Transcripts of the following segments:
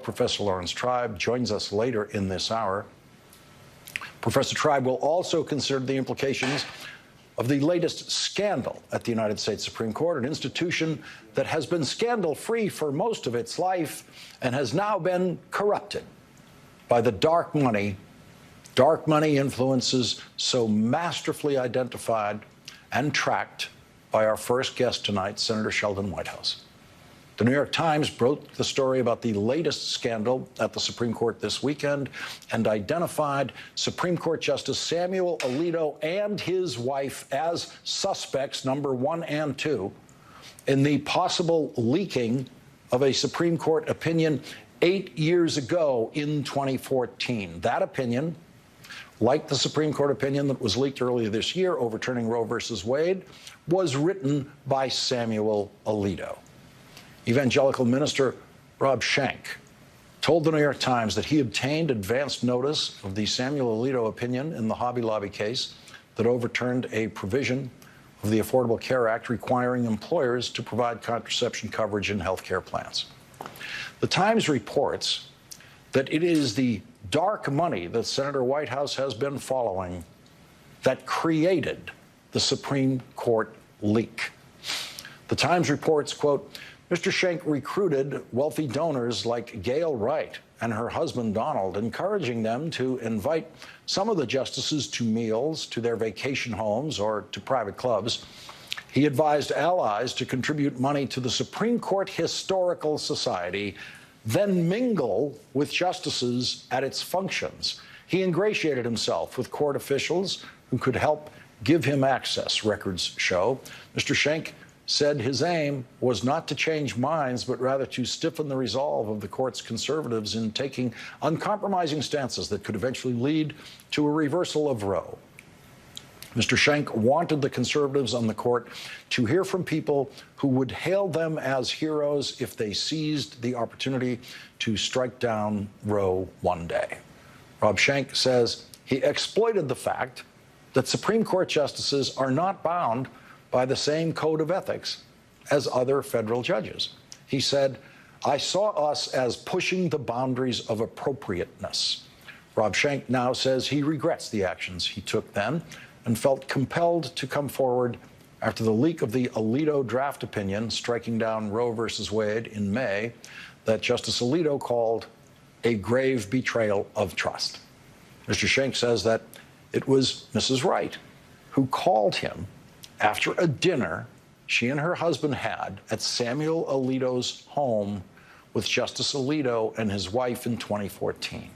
Professor Lawrence Tribe, joins us later in this hour. Professor Tribe will also consider the implications of the latest scandal at the United States Supreme Court, an institution that has been scandal-free for most of its life and has now been corrupted by the dark money influences so masterfully identified and tracked by our first guest tonight, Senator Sheldon Whitehouse. The New York Times broke the story about the latest scandal at the Supreme Court this weekend and identified Supreme Court Justice Samuel Alito and his wife as suspects number 1 and 2 in the possible leaking of a Supreme Court opinion 8 years ago in 2014. That opinion, like the Supreme Court opinion that was leaked earlier this year overturning Roe versus Wade, was written by Samuel Alito. Evangelical minister Rob Schenck told the New York Times that he obtained advance notice of the Samuel Alito opinion in the Hobby Lobby case that overturned a provision of the Affordable Care Act requiring employers to provide contraception coverage in health care plans. The Times reports that it is the dark money that Senator Whitehouse has been following that created the Supreme Court leak. The Times reports, quote, Mr. Schenck recruited wealthy donors like Gail Wright and her husband Donald, encouraging them to invite some of the justices to meals, to their vacation homes, or to private clubs. He advised allies to contribute money to the Supreme Court Historical Society, then mingle with justices at its functions. He ingratiated himself with court officials who could help give him access, records show. Mr. Schenck said his aim was not to change minds, but rather to stiffen the resolve of the court's conservatives in taking uncompromising stances that could eventually lead to a reversal of Roe. Mr. Schenck wanted the conservatives on the court to hear from people who would hail them as heroes if they seized the opportunity to strike down Roe one day. Rob Schenck says he exploited the fact that Supreme Court justices are not bound by the same code of ethics as other federal judges. He said, I saw us as pushing the boundaries of appropriateness. Rob Schenck now says he regrets the actions he took then and felt compelled to come forward after the leak of the Alito draft opinion striking down Roe versus Wade in May that Justice Alito called a grave betrayal of trust. Mr. Schenck says that it was Mrs. Wright who called him after a dinner she and her husband had at Samuel Alito's home with Justice Alito and his wife in 2014.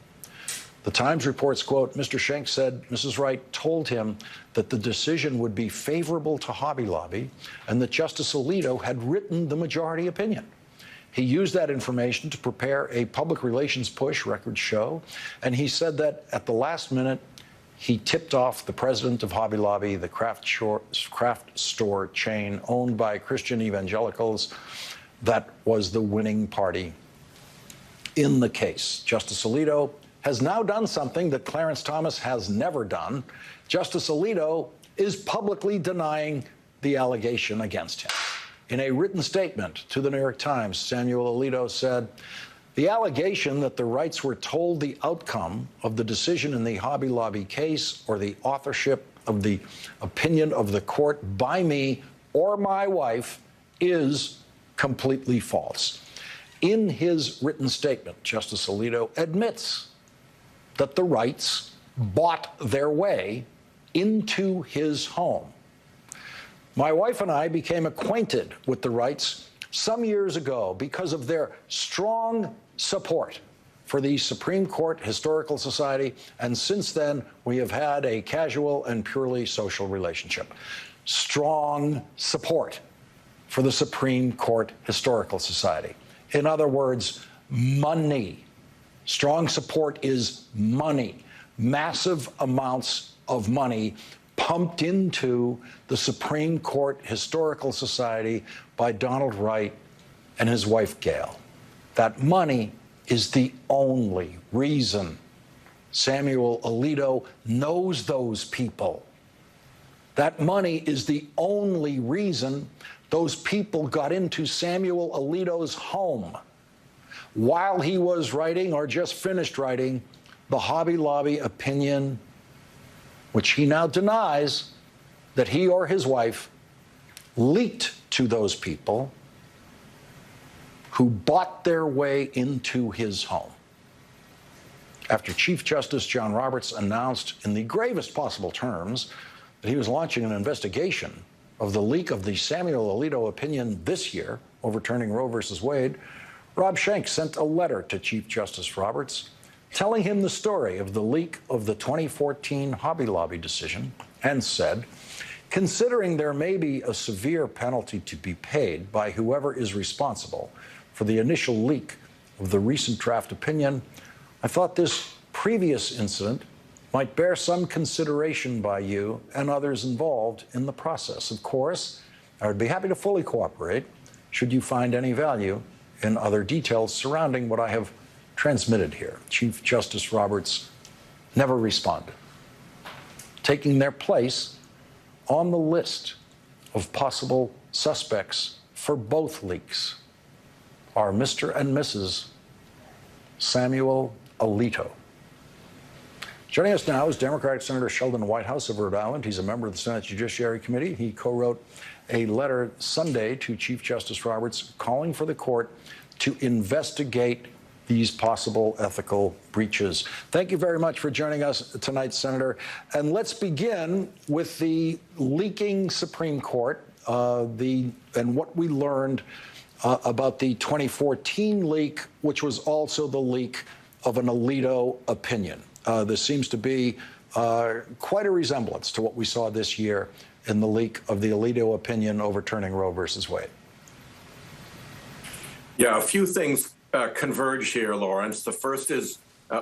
The Times reports, quote, Mr. Schenck said Mrs. Wright told him that the decision would be favorable to Hobby Lobby and that Justice Alito had written the majority opinion. He used that information to prepare a public relations push, records show, and he said that at the last minute, he tipped off the president of Hobby Lobby, the craft store chain owned by Christian evangelicals, that was the winning party in the case. Justice Alito has now done something that Clarence Thomas has never done. Justice Alito is publicly denying the allegation against him. In a written statement to the New York Times, Samuel Alito said, the allegation that the Wrights were told the outcome of the decision in the Hobby Lobby case or the authorship of the opinion of the court by me or my wife is completely false. In his written statement, Justice Alito admits that the Wrights bought their way into his home. My wife and I became acquainted with the Wrights some years ago because of their strong support for the Supreme Court Historical Society, and since then, we have had a casual and purely social relationship. Strong support for the Supreme Court Historical Society. In other words, money. Strong support is money. Massive amounts of money pumped into the Supreme Court Historical Society by Donald Wright and his wife, Gail. That money is the only reason Samuel Alito knows those people. That money is the only reason those people got into Samuel Alito's home. while he was writing or just finished writing the Hobby Lobby opinion, which he now denies that he or his wife leaked to those people who bought their way into his home. After Chief Justice John Roberts announced in the gravest possible terms that he was launching an investigation of the leak of the Samuel Alito opinion this year, overturning Roe versus Wade, Rob Schenck sent a letter to Chief Justice Roberts telling him the story of the leak of the 2014 Hobby Lobby decision and said, considering there may be a severe penalty to be paid by whoever is responsible for the initial leak of the recent draft opinion, I thought this previous incident might bear some consideration by you and others involved in the process. Of course, I would be happy to fully cooperate should you find any value in other details surrounding what I have transmitted here. Chief Justice Roberts never responded, taking their place on the list of possible suspects for both leaks are Mr. and Mrs. Samuel Alito. Joining us now is Democratic Senator Sheldon Whitehouse of Rhode Island. He's a member of the Senate Judiciary Committee. He co-wrote a letter Sunday to Chief Justice Roberts calling for the court to investigate these possible ethical breaches. Thank you very much for joining us tonight, Senator. And let's begin with the leaking Supreme Court, and what we learned about the 2014 leak, which was also the leak of an Alito opinion. There seems to be quite a resemblance to what we saw this year in the leak of the Alito opinion overturning Roe versus Wade. Yeah, a few things converge here, Lawrence. The first is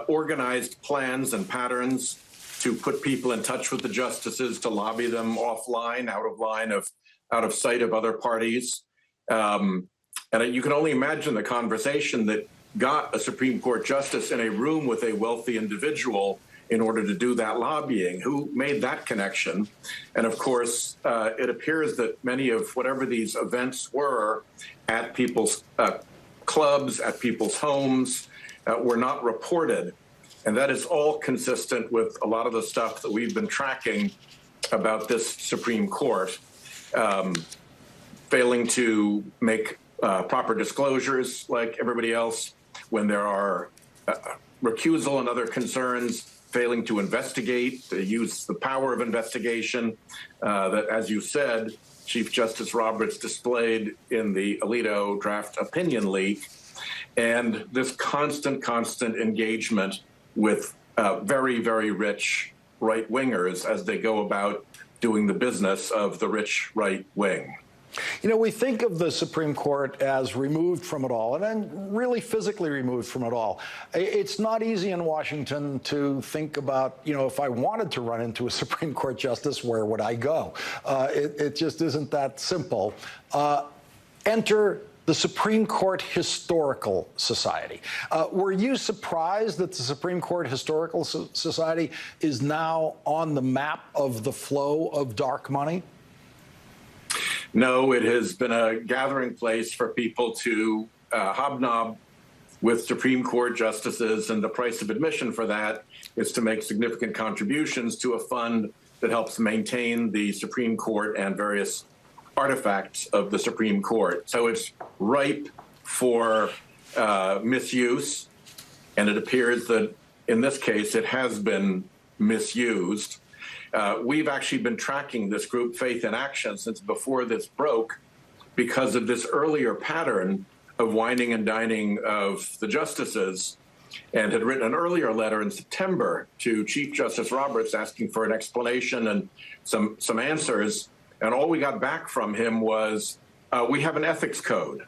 organized plans and patterns to put people in touch with the justices, to lobby them offline, out of sight of other parties. And you can only imagine the conversation that got a Supreme Court justice in a room with a wealthy individual in order to do that lobbying. Who made that connection? And of course, it appears that many of whatever these events were at people's clubs, at people's homes, were not reported. And that is all consistent with a lot of the stuff that we've been tracking about this Supreme Court, failing to make proper disclosures like everybody else when there are recusal and other concerns, failing to investigate, to use the power of investigation that, as you said, Chief Justice Roberts displayed in the Alito draft opinion leak, and this constant engagement with very, very rich right-wingers as they go about doing the business of the rich right wing. You know, we think of the Supreme Court as removed from it all, and then really physically removed from it all. It's not easy in Washington to think about, you know, if I wanted to run into a Supreme Court justice, where would I go? It just isn't that simple. Enter the Supreme Court Historical Society. Were you surprised that the Supreme Court Historical Society is now on the map of the flow of dark money? No, it has been a gathering place for people to hobnob with Supreme Court justices, and the price of admission for that is to make significant contributions to a fund that helps maintain the Supreme Court and various artifacts of the Supreme Court. So it's ripe for misuse, and it appears that in this case it has been misused. We've actually been tracking this group, Faith in Action, since before this broke because of this earlier pattern of wining and dining of the justices, and had written an earlier letter in September to Chief Justice Roberts asking for an explanation and some answers. And all we got back from him was, we have an ethics code.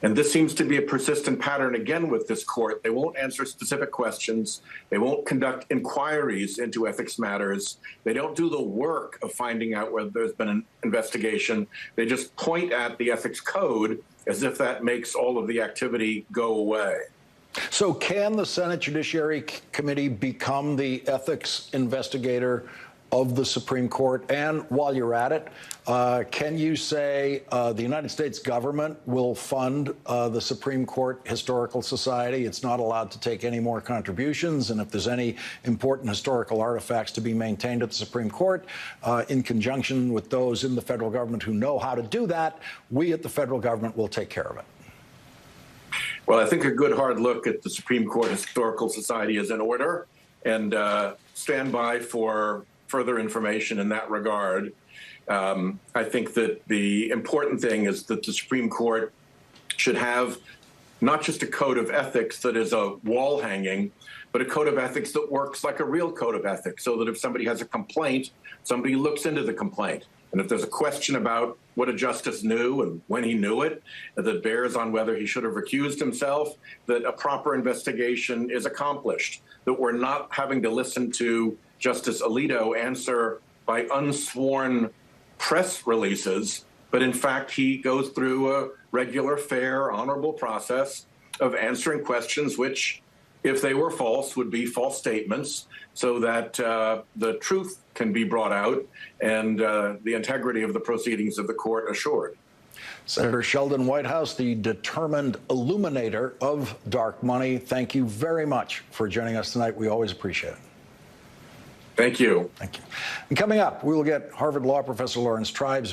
And this seems to be a persistent pattern again with this court. They won't answer specific questions. They won't conduct inquiries into ethics matters. They don't do the work of finding out whether there's been an investigation. They just point at the ethics code as if that makes all of the activity go away. So can the Senate Judiciary Committee become the ethics investigator of the Supreme Court? And while you're at it, can you say the United States government will fund the Supreme Court Historical Society? It's not allowed to take any more contributions. And if there's any important historical artifacts to be maintained at the Supreme Court, in conjunction with those in the federal government who know how to do that, we at the federal government will take care of it. Well, I think a good hard look at the Supreme Court Historical Society is in order, and stand by for further information in that regard. I think that the important thing is that the Supreme Court should have not just a code of ethics that is a wall hanging, but a code of ethics that works like a real code of ethics, so that if somebody has a complaint, somebody looks into the complaint. And if there's a question about what a justice knew and when he knew it, that bears on whether he should have recused himself, that a proper investigation is accomplished, that we're not having to listen to Justice Alito answer by unsworn press releases, but in fact, he goes through a regular, fair, honorable process of answering questions which, if they were false, would be false statements, so that the truth can be brought out and the integrity of the proceedings of the court assured. Senator Sheldon Whitehouse, the determined illuminator of dark money, thank you very much for joining us tonight. We always appreciate it. Thank you. Thank you. And coming up, we will get Harvard Law professor Lawrence Tribe's